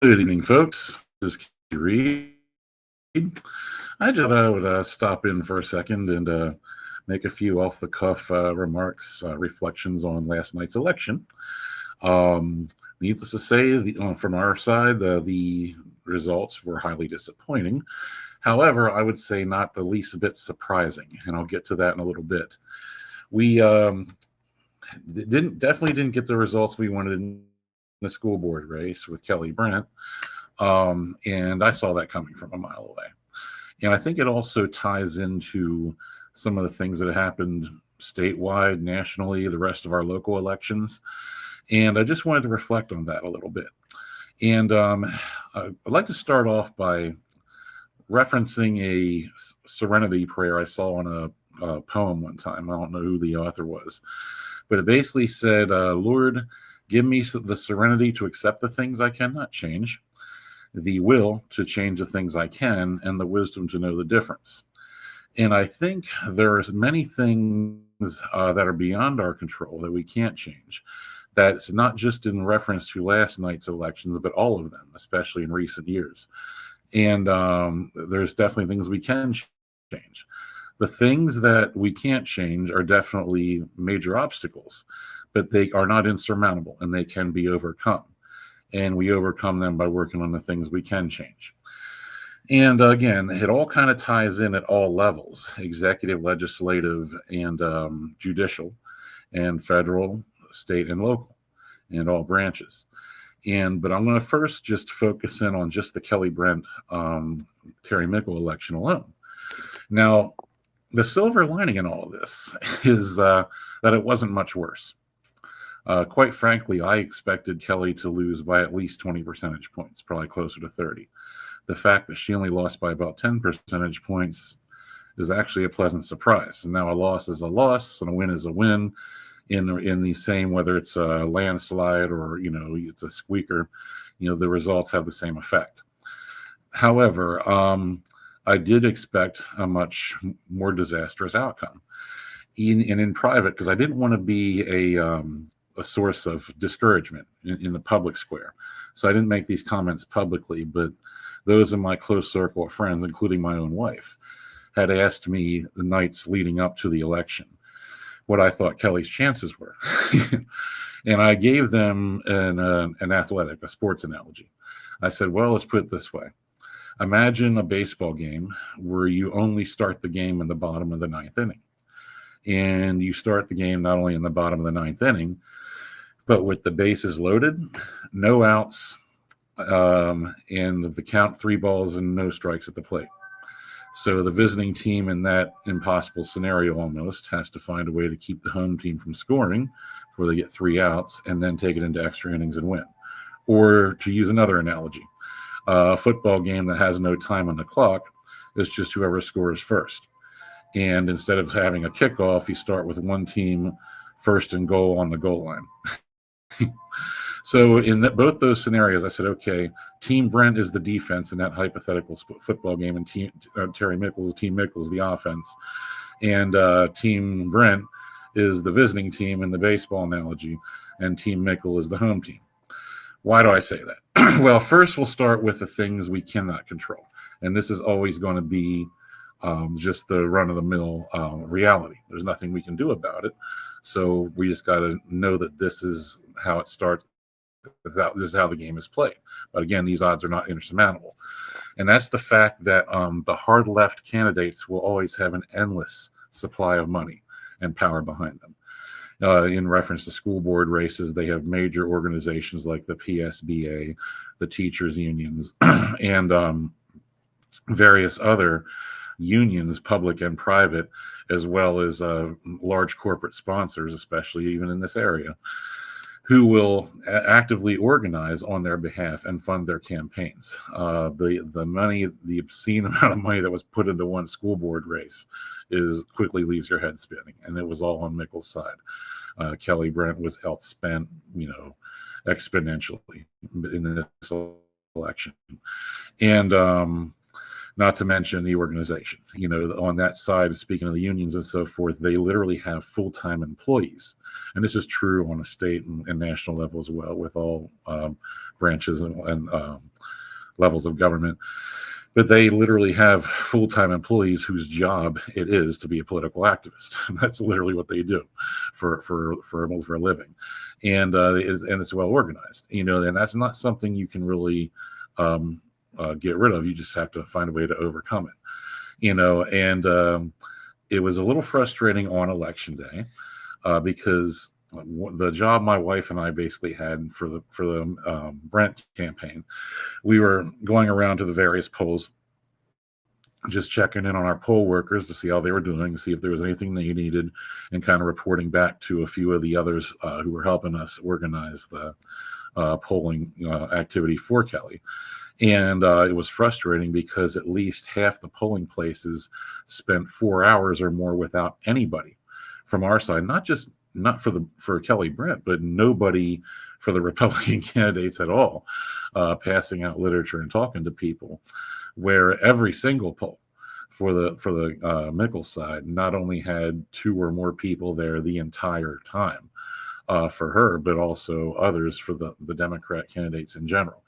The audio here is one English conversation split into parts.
Good evening, folks. This is Keith Reed. I just thought I would stop in for a second and make a few off the cuff remarks, reflections on last night's election. Um, Needless to say, from our side, the results were highly disappointing. However, I would say not the least bit surprising, and I'll get to that in a little bit. We definitely didn't get the results we wanted in the school board race with Kelly Brent. And I saw that coming from a mile away. And I think it also ties into some of the things that happened statewide, nationally, the rest of our local elections. And I just wanted to reflect on that a little bit. And I'd like to start off by referencing a serenity prayer I saw in a poem one time. I don't know who the author was, but it basically said, Lord, give me the serenity to accept the things I cannot change, the will to change the things I can, and the wisdom to know the difference. And I think there's many things that are beyond our control that we can't change. That's not just in reference to last night's elections, but all of them, especially in recent years. And there's definitely things we can change. The things that we can't change are definitely major obstacles, but they are not insurmountable and they can be overcome. And we overcome them by working on the things we can change. And again, it all kind of ties in at all levels: executive, legislative, and judicial, and federal, state, and local, and all branches. But I'm going to first just focus in on just the Kelly Brent Terry Mickle election alone. Now, the silver lining in all of this is that it wasn't much worse. Quite frankly, I expected Kelly to lose by at least 20 percentage points, probably closer to 30. The fact that she only lost by about 10 percentage points is actually a pleasant surprise. And now a loss is a loss and a win is a win in the same, whether it's a landslide or, it's a squeaker, the results have the same effect. However, I did expect a much more disastrous outcome. In private, because I didn't want to be a source of discouragement in the public square. So I didn't make these comments publicly, but those in my close circle of friends, including my own wife, had asked me the nights leading up to the election what I thought Kelly's chances were. And I gave them a sports analogy. I said, well, let's put it this way. Imagine a baseball game where you only start the game in the bottom of the ninth inning. And you start the game not only in the bottom of the ninth inning, but with the bases loaded, no outs, and the count 3 balls and no strikes at the plate. So the visiting team in that impossible scenario almost has to find a way to keep the home team from scoring before they get 3 outs and then take it into extra innings and win. Or to use another analogy, a football game that has no time on the clock is just whoever scores first. And instead of having a kickoff, you start with one team first and goal on the goal line. So in both those scenarios, I said, okay, Team Brent is the defense in that hypothetical football game, and Team Mickle's the offense. And Team Brent is the visiting team in the baseball analogy, and Team Mickle is the home team. Why do I say that? Well, first we'll start with the things we cannot control. And this is always going to be just the run-of-the-mill reality. There's nothing we can do about it. So we just got to know that this is how it starts. This is how the game is played. But again, these odds are not insurmountable. And that's the fact that the hard left candidates will always have an endless supply of money and power behind them. In reference to school board races, they have major organizations like the PSBA, the teachers unions, and various other unions, public and private, as well as large corporate sponsors, especially even in this area, who will actively organize on their behalf and fund their campaigns. The money, the obscene amount of money that was put into one school board race quickly leaves your head spinning. And it was all on Mickle's side. Kelly Brent was outspent, exponentially in this election. And not to mention the organization. On that side, speaking of the unions and so forth, they literally have full-time employees. And this is true on a state and national level as well, with all branches and levels of government. But they literally have full-time employees whose job it is to be a political activist. That's literally what they do for a living, and it's well organized. And that's not something you can really get rid of. You just have to find a way to overcome it. And it was a little frustrating on election day because the job my wife and I basically had for the Brent campaign, we were going around to the various polls, just checking in on our poll workers to see how they were doing, see if there was anything they needed, and kind of reporting back to a few of the others who were helping us organize the polling activity for Kelly. And it was frustrating because at least half the polling places spent 4 hours or more without anybody from our side, not for Kelly Brent, but nobody for the Republican candidates at all, passing out literature and talking to people, where every single poll for the Mickle side not only had 2 or more people there the entire time for her, but also others for the Democrat candidates in general.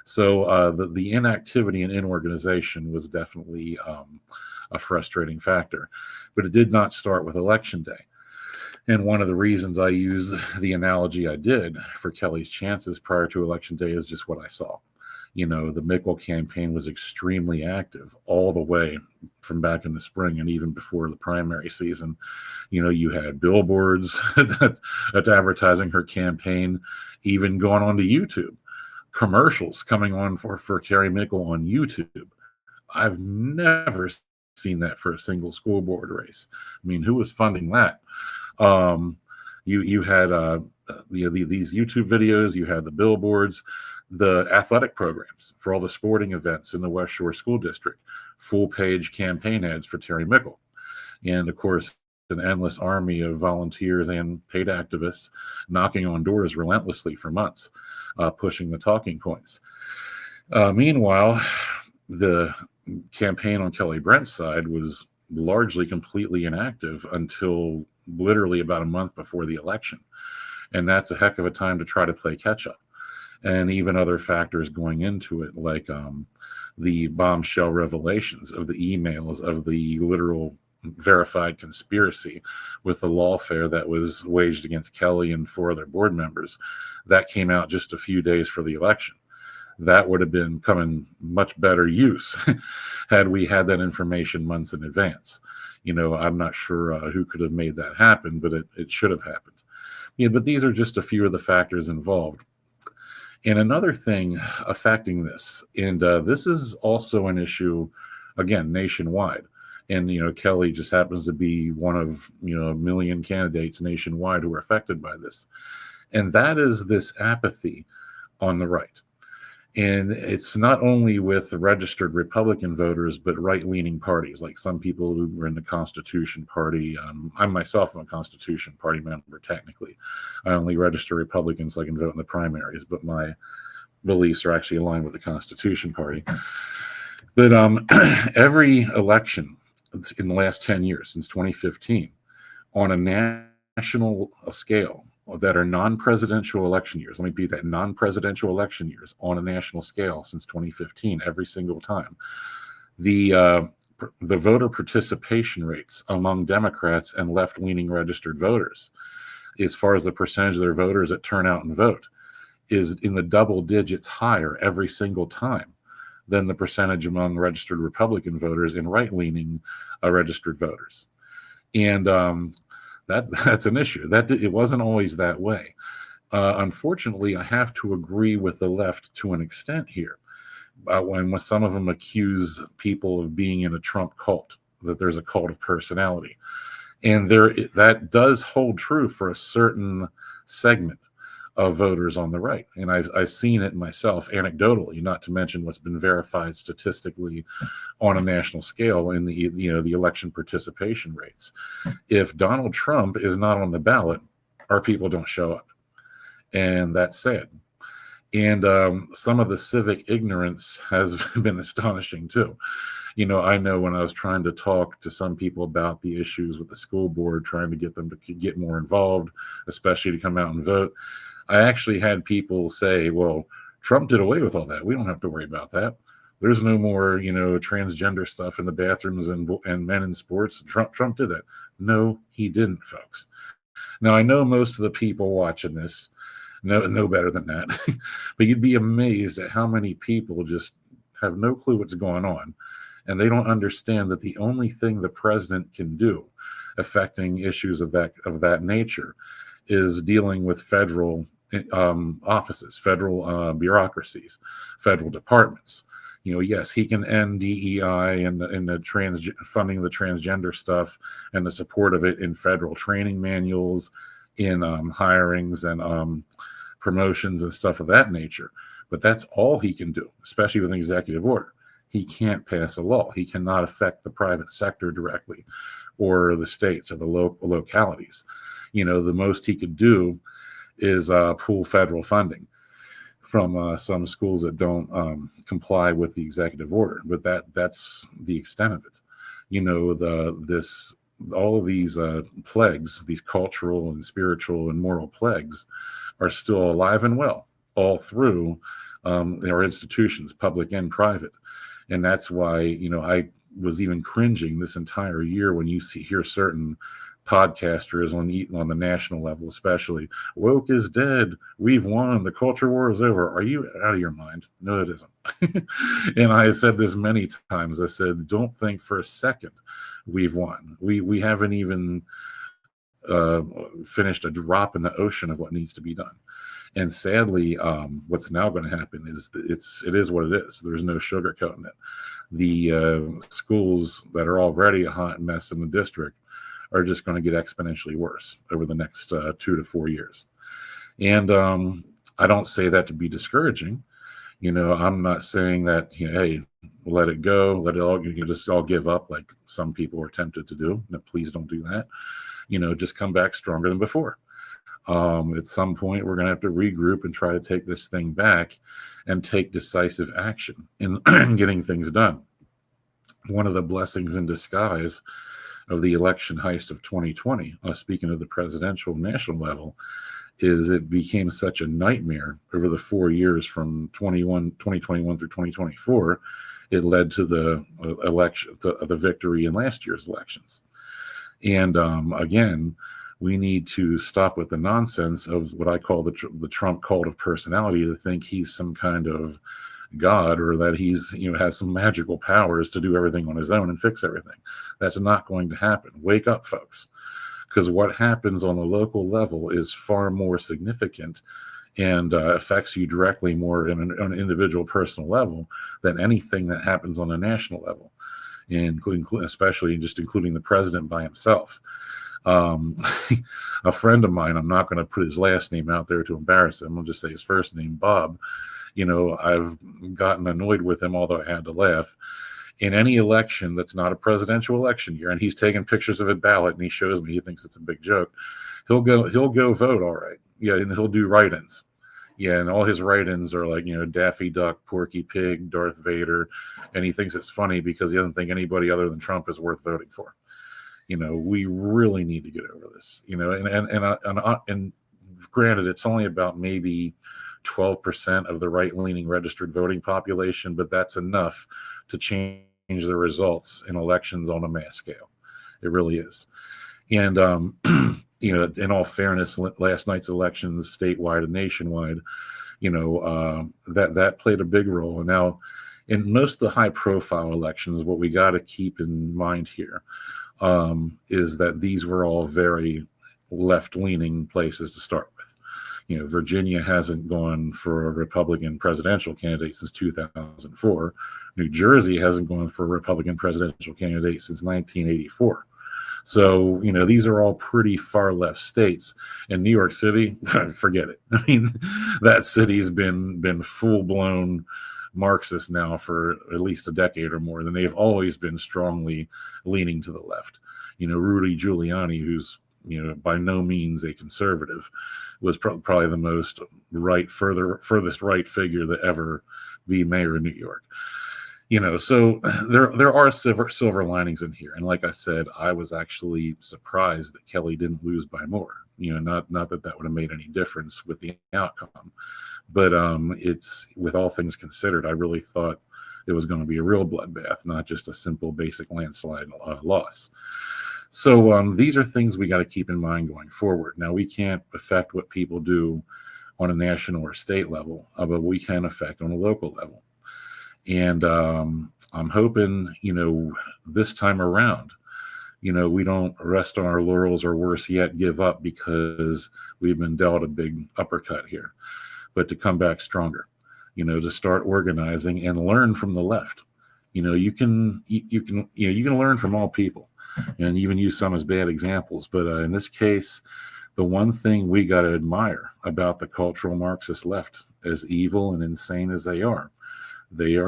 So the inactivity and inorganization was definitely a frustrating factor, but it did not start with Election Day. And one of the reasons I used the analogy I did for Kelly's chances prior to Election Day is just what I saw. The Mickle campaign was extremely active all the way from back in the spring and even before the primary season. You had billboards advertising her campaign, even going on to YouTube, commercials coming on for Carrie Mickle on YouTube. I've never seen that for a single school board race. I mean, who was funding that? You had these YouTube videos, you had the billboards, the athletic programs for all the sporting events in the West Shore School District, full-page campaign ads for Terry Mickle, and of course an endless army of volunteers and paid activists knocking on doors relentlessly for months, pushing the talking points. Meanwhile, the campaign on Kelly Brent's side was largely completely inactive until literally about a month before the election. And that's a heck of a time to try to play catch up. And even other factors going into it, like the bombshell revelations of the emails of the literal verified conspiracy with the lawfare that was waged against Kelly and 4 other board members. That came out just a few days for the election. That would have been coming much better use had we had that information months in advance. I'm not sure who could have made that happen, but it should have happened. But these are just a few of the factors involved. And another thing affecting this, and this is also an issue, again, nationwide. And, Kelly just happens to be one of, a million candidates nationwide who are affected by this. And that is this apathy on the right. And it's not only with the registered Republican voters, but right-leaning parties, like some people who were in the Constitution Party. I myself am a Constitution Party member, technically. I only register Republicans so I can vote in the primaries, but my beliefs are actually aligned with the Constitution Party. But every election in the last 10 years, since 2015, on a national scale, that are non-presidential election years. Let me be that, non-presidential election years on a national scale since 2015, every single time. The voter participation rates among Democrats and left-leaning registered voters, as far as the percentage of their voters that turn out and vote, is in the double digits higher every single time than the percentage among registered Republican voters and right-leaning registered voters. And that's an issue. That it wasn't always that way. Unfortunately, I have to agree with the left to an extent here. When some of them accuse people of being in a Trump cult, that there's a cult of personality, and that does hold true for a certain segment of voters on the right, and I've seen it myself anecdotally. Not to mention what's been verified statistically on a national scale in the election participation rates. If Donald Trump is not on the ballot, our people don't show up, and that's sad. And some of the civic ignorance has been astonishing too. I know when I was trying to talk to some people about the issues with the school board, trying to get them to get more involved, especially to come out and vote, I actually had people say, well, Trump did away with all that. We don't have to worry about that. There's no more, transgender stuff in the bathrooms and men in sports. Trump did that. No, he didn't, folks. Now, I know most of the people watching this know better than that, but you'd be amazed at how many people just have no clue what's going on, and they don't understand that the only thing the president can do affecting issues of that nature is dealing with federal offices, federal bureaucracies, federal departments. Yes, he can end DEI and the funding the transgender stuff and the support of it in federal training manuals, in hirings and promotions and stuff of that nature. But that's all he can do, especially with an executive order. He can't pass a law. He cannot affect the private sector directly, or the states or the localities. The most he could do is pull federal funding from some schools that don't comply with the executive order, but that's the extent of it. All of these plagues, these cultural and spiritual and moral plagues, are still alive and well all through our institutions, public and private, and that's why I was even cringing this entire year when you hear certain podcasters on the national level, especially, woke is dead, we've won, the culture war is over. Are you out of your mind? No, it isn't. And I said this many times. I said, don't think for a second we've won. We haven't even finished a drop in the ocean of what needs to be done. And sadly, what's now going to happen is it is what it is. There's no sugarcoating it. The schools that are already a hot mess in the district are just going to get exponentially worse over the next 2 to 4 years. And I don't say that to be discouraging. I'm not saying that, hey, let it go, let it all, you can just all give up like some people are tempted to do. No, please don't do that. Just come back stronger than before. At some point, we're going to have to regroup and try to take this thing back and take decisive action in getting things done. One of the blessings in disguise of the election heist of 2020, speaking of the presidential national level, is it became such a nightmare over the 4 years from 2021 through 2024. It led to the election, the victory in last year's elections. And again, we need to stop with the nonsense of what I call the Trump cult of personality, to think he's some kind of God, or that he's has some magical powers to do everything on his own and fix everything. That's not going to happen. Wake up, folks, because what happens on the local level is far more significant and affects you directly more on an individual personal level than anything that happens on a national level, especially including the president by himself. A friend of mine, I'm not going to put his last name out there to embarrass him, I'll just say his first name, Bob. I've gotten annoyed with him, although I had to laugh. In any election that's not a presidential election year, and he's taking pictures of a ballot and he shows me, he thinks it's a big joke, he'll go vote, all right. Yeah, and he'll do write-ins. Yeah, and all his write-ins are like, Daffy Duck, Porky Pig, Darth Vader, and he thinks it's funny because he doesn't think anybody other than Trump is worth voting for. We really need to get over this. And granted, it's only about maybe 12% of the right-leaning registered voting population, but that's enough to change the results in elections on a mass scale. It really is. And in all fairness, last night's elections, statewide and nationwide, that played a big role. And now, in most of the high-profile elections, what we got to keep in mind here is that these were all very left-leaning places to start with. Virginia hasn't gone for a Republican presidential candidate since 2004. New Jersey hasn't gone for a Republican presidential candidate since 1984. So, these are all pretty far left states. And New York City, forget it. I mean, that city's been full-blown Marxist now for at least a decade or more. And they've always been strongly leaning to the left. Rudy Giuliani, who's by no means a conservative, was probably the most furthest right figure to ever be mayor of New York. So there are silver linings in here. And like I said, I was actually surprised that Kelly didn't lose by more. Not that would have made any difference with the outcome, but it's, with all things considered, I really thought it was going to be a real bloodbath, not just a simple basic landslide loss. So these are things we got to keep in mind going forward. Now, we can't affect what people do on a national or state level, but we can affect on a local level. And I'm hoping, this time around, we don't rest on our laurels, or worse yet, give up because we've been dealt a big uppercut here, but to come back stronger, to start organizing and learn from the left. You can learn from all people, and even use some as bad examples. But in this case, the one thing we got to admire about the cultural Marxist left, as evil and insane as they are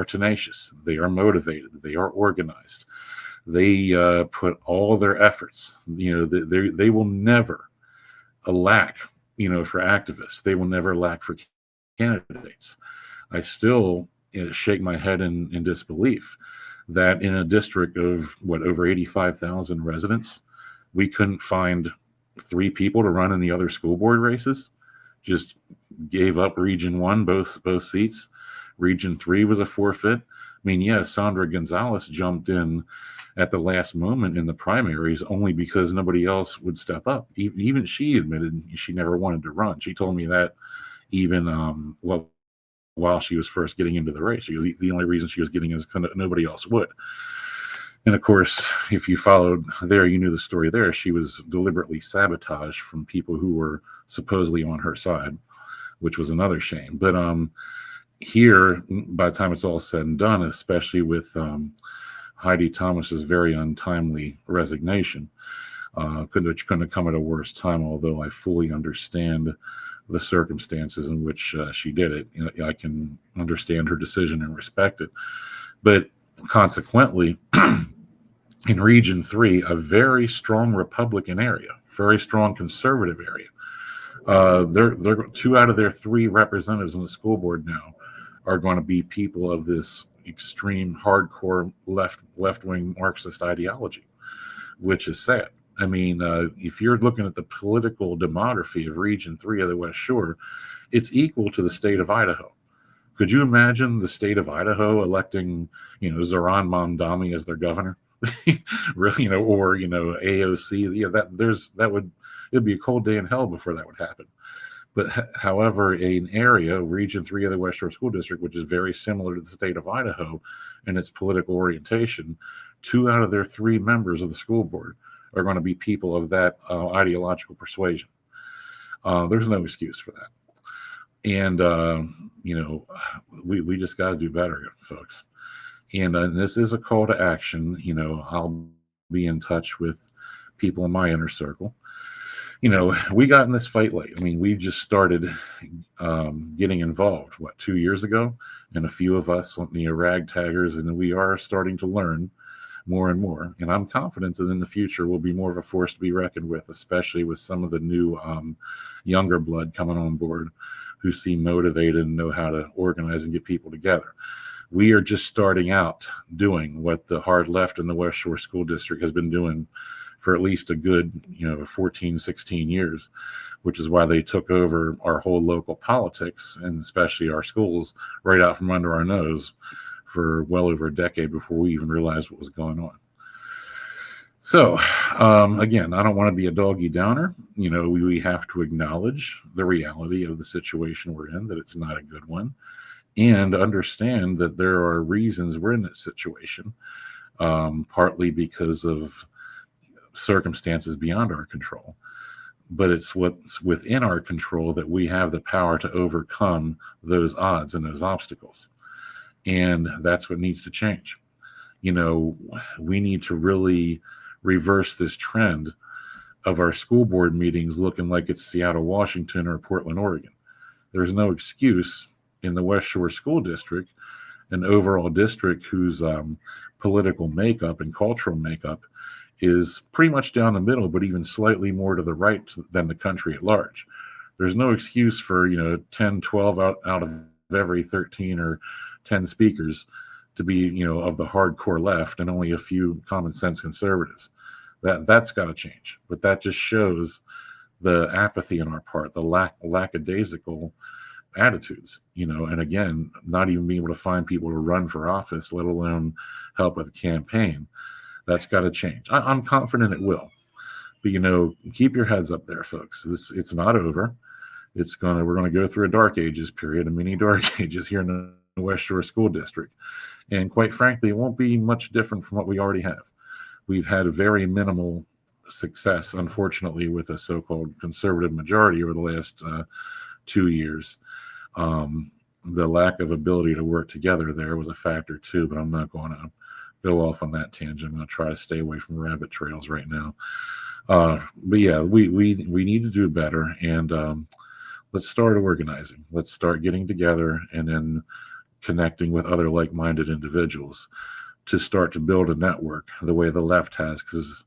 tenacious, they are motivated, they are organized, they put all their efforts. They will never lack, for activists. They will never lack for candidates. I still shake my head in disbelief that in a district of over 85,000 residents, we couldn't find 3 people to run in the other school board races. Just gave up Region 1, both seats. Region 3 was a forfeit. Sandra Gonzalez jumped in at the last moment in the primaries only because nobody else would step up. Even she admitted she never wanted to run. She told me that even while she was first getting into the race. The only reason she was getting is because nobody else would. And of course, if you followed there, you knew the story there. She was deliberately sabotaged from people who were supposedly on her side, which was another shame. But here, by the time it's all said and done, especially with Heidi Thomas's very untimely resignation, couldn't have come at a worse time, although I fully understand the circumstances in which she did it. I can understand her decision and respect it. But consequently, in Region 3, a very strong Republican area, very strong conservative area, they're 2 out of their 3 representatives on the school board now are going to be people of this extreme, hardcore left-wing Marxist ideology, which is sad. If you're looking at the political demography of Region 3 of the West Shore, it's equal to the state of Idaho. Could you imagine the state of Idaho electing, Zohran Mamdani as their governor? Really, or AOC? It'd be a cold day in hell before that would happen. But however, an area, Region 3 of the West Shore School District, which is very similar to the state of Idaho in its political orientation, 2 out of their 3 members of the school board are going to be people of that ideological persuasion. There's no excuse for that. And, we just got to do better, folks. And this is a call to action. I'll be in touch with people in my inner circle. We got in this fight late. We just started getting involved, 2 years ago? And a few of us, ragtaggers, and we are starting to learn more and more. And I'm confident that in the future we'll be more of a force to be reckoned with, especially with some of the new younger blood coming on board who seem motivated and know how to organize and get people together. We are just starting out doing what the hard left in the West Shore School District has been doing for at least a good 14, 16 years, which is why they took over our whole local politics and especially our schools right out from under our nose for well over a decade before we even realized what was going on. So again, I don't want to be a doggy downer. We have to acknowledge the reality of the situation we're in, that it's not a good one, and understand that there are reasons we're in this situation, partly because of circumstances beyond our control, but it's what's within our control that we have the power to overcome those odds and those obstacles. And that's what needs to change. We need to really reverse this trend of our school board meetings looking like it's Seattle, Washington, or Portland, Oregon. There's no excuse in the West Shore School District, an overall district whose political makeup and cultural makeup is pretty much down the middle, but even slightly more to the right than the country at large. there's no excuse for 10, 12 out of every 13 or 10 speakers to be of the hardcore left and only a few common sense conservatives. That's got to change. But that just shows the apathy on our part, the lackadaisical attitudes, and again, not even being able to find people to run for office, let alone help with the campaign. That's got to change. I'm confident it will. But keep your heads up there, folks. It's not over. We're gonna go through a dark ages period, a mini dark ages here in the West Shore School District. And quite frankly, it won't be much different from what we already have. We've had a very minimal success, unfortunately, with a so-called conservative majority over the last 2 years. The lack of ability to work together there was a factor too, but I'm not going to go off on that tangent. I'm going to try to stay away from rabbit trails right now. But yeah, we need to do better, and let's start organizing. Let's start getting together and then connecting with other like-minded individuals to start to build a network the way the left has. Because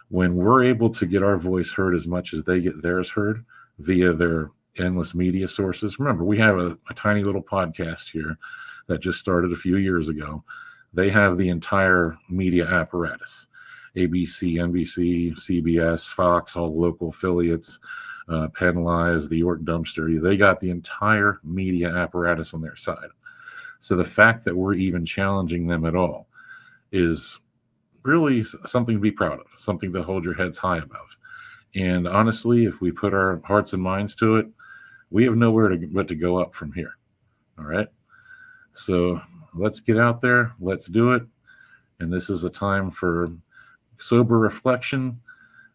when we're able to get our voice heard as much as they get theirs heard via their endless media sources. Remember, we have a tiny little podcast here that just started a few years ago. They have the entire media apparatus: ABC, NBC, CBS, Fox, all the local affiliates, Penn Live, the York Dumpster. They got the entire media apparatus on their side. So the fact that we're even challenging them at all is really something to be proud of, something to hold your heads high above. And honestly, if we put our hearts and minds to it, we have nowhere but to go up from here. All right. So let's get out there. Let's do it. And this is a time for sober reflection,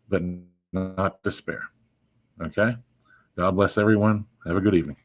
but not despair. Okay. God bless everyone. Have a good evening.